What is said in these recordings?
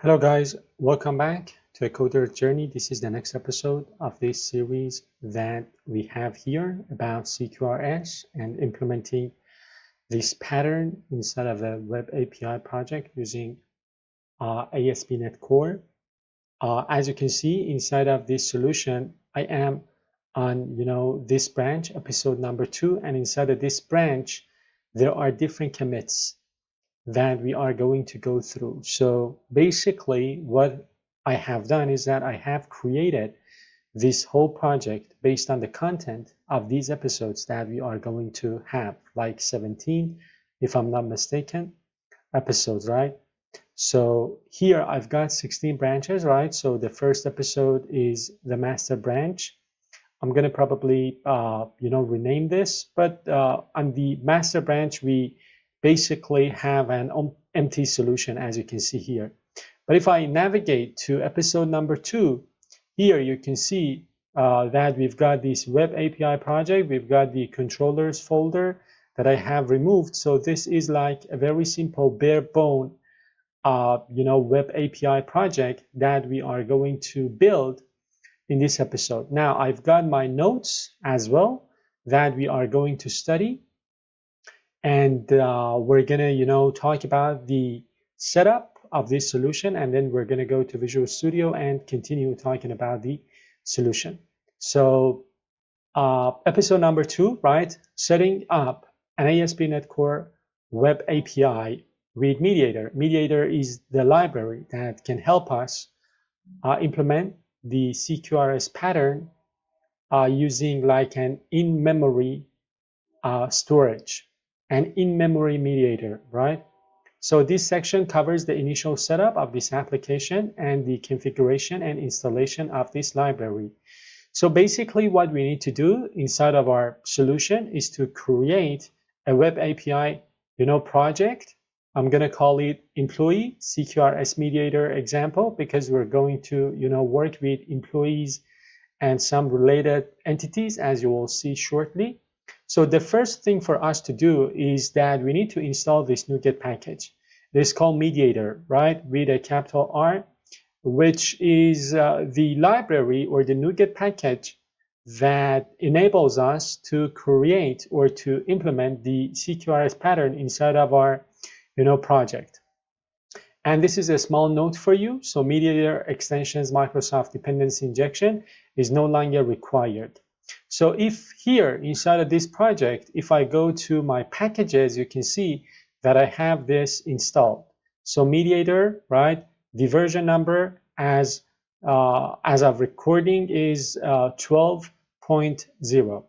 Hello guys, welcome back to a Coder Journey. This is the next episode of this series that we have here about CQRS and implementing this pattern inside of a web API project using ASP.NET Core. As you can see inside of this solution, I am on this branch, episode number 2, and inside of this branch, there are different commits that we are going to go through. So basically what I have done is that I have created this whole project based on the content of these episodes that we are going to have, like 17, if I'm not mistaken, episodes, right? So here I've got 16 branches, right? So the first episode is the master branch. I'm going to probably, rename this, but on the master branch, we basically have an empty solution, as you can see here. But if I navigate to episode number 2, here you can see that we've got this web API project. We've got the controllers folder that I have removed. So this is like a very simple bare bone, web API project that we are going to build in this episode. Now I've got my notes as well that we are going to study, and we're gonna talk about the setup of this solution, and then we're gonna go to Visual Studio and continue talking about the solution. So episode number 2, right? Setting up an ASP.NET Core web API with MediatR. MediatR is the library that can help us implement the CQRS pattern using like an in-memory storage, an in-memory mediator, right? So this section covers the initial setup of this application and the configuration and installation of this library. So basically what we need to do inside of our solution is to create a web API, project. I'm going to call it employee CQRS mediator example because we're going to, work with employees and some related entities, as you will see shortly. So the first thing for us to do is that we need to install this NuGet package. This is called MediatR, right, with a capital R, which is the library or the NuGet package that enables us to create or to implement the CQRS pattern inside of our project. And this is a small note for you. So MediatR extensions Microsoft dependency injection is no longer required. So if here inside of this project, if I go to my packages, you can see that I have this installed. So MediatR, right? The version number as of recording is 12.0.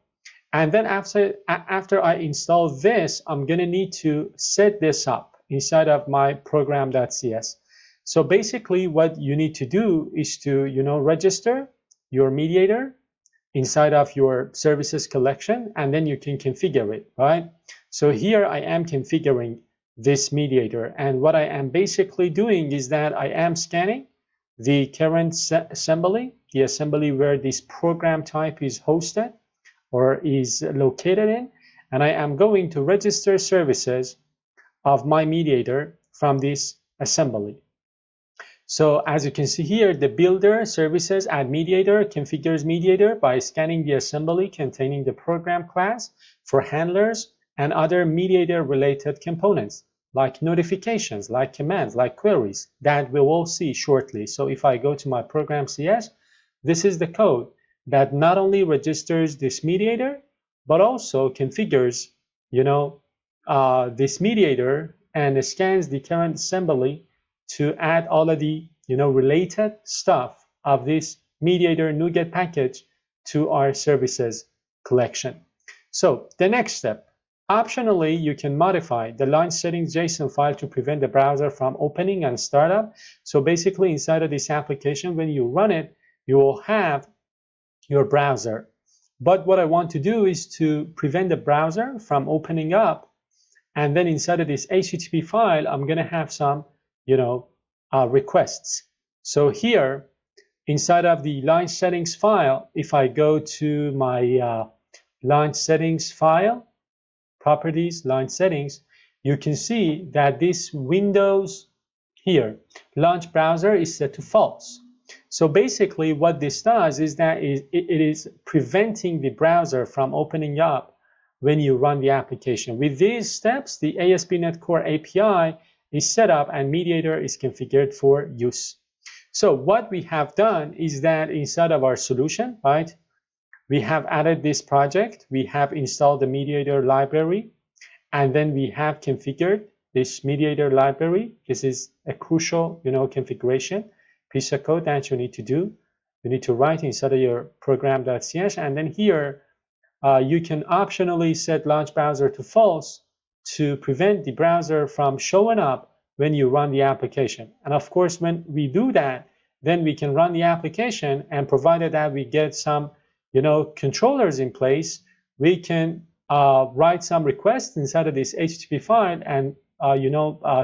And then after I install this, I'm going to need to set this up inside of my program.cs. So basically what you need to do is to, register your MediatR inside of your services collection, and then you can configure it, right? So here I am configuring this MediatR, and what I am basically doing is that I am scanning the current assembly, the assembly where this program type is hosted or is located in, and I am going to register services of my MediatR from this assembly. So as you can see here, the builder services add MediatR configures MediatR by scanning the assembly containing the program class for handlers and other MediatR related components like notifications, like commands, like queries that we will see shortly. So if I go to my program CS, this is the code that not only registers this MediatR, but also configures, this MediatR and scans the current assembly to add all of the, related stuff of this MediatR NuGet package to our services collection. So the next step, optionally, you can modify the line settings JSON file to prevent the browser from opening and startup. So basically inside of this application, when you run it, you will have your browser. But what I want to do is to prevent the browser from opening up. And then inside of this HTTP file, I'm going to have some, requests. So here, inside of the line settings file, if I go to my line settings file, properties, line settings, you can see that this Windows here, launch browser is set to false. So basically what this does is that it is preventing the browser from opening up when you run the application. With these steps, the ASP.NET Core API is set up and MediatR is configured for use. So what we have done is that inside of our solution, right, we have added this project, we have installed the MediatR library, and then we have configured this MediatR library. This is a crucial, configuration piece of code that you need to do. You need to write inside of your program.ch, and then here you can optionally set launch browser to false to prevent the browser from showing up when you run the application. And of course, when we do that, then we can run the application, and provided that we get some, controllers in place, we can write some requests inside of this HTTP file and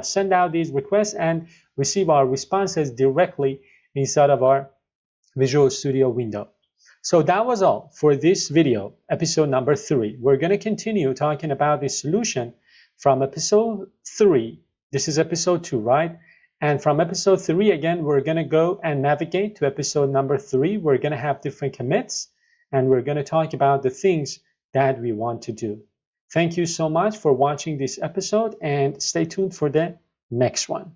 send out these requests and receive our responses directly inside of our Visual Studio window. So that was all for this video, episode number 3. We're going to continue talking about the solution from episode 3. This is episode 2, right? And from episode 3, again, we're going to go and navigate to episode number 3. We're going to have different commits, and we're going to talk about the things that we want to do. Thank you so much for watching this episode, and stay tuned for the next one.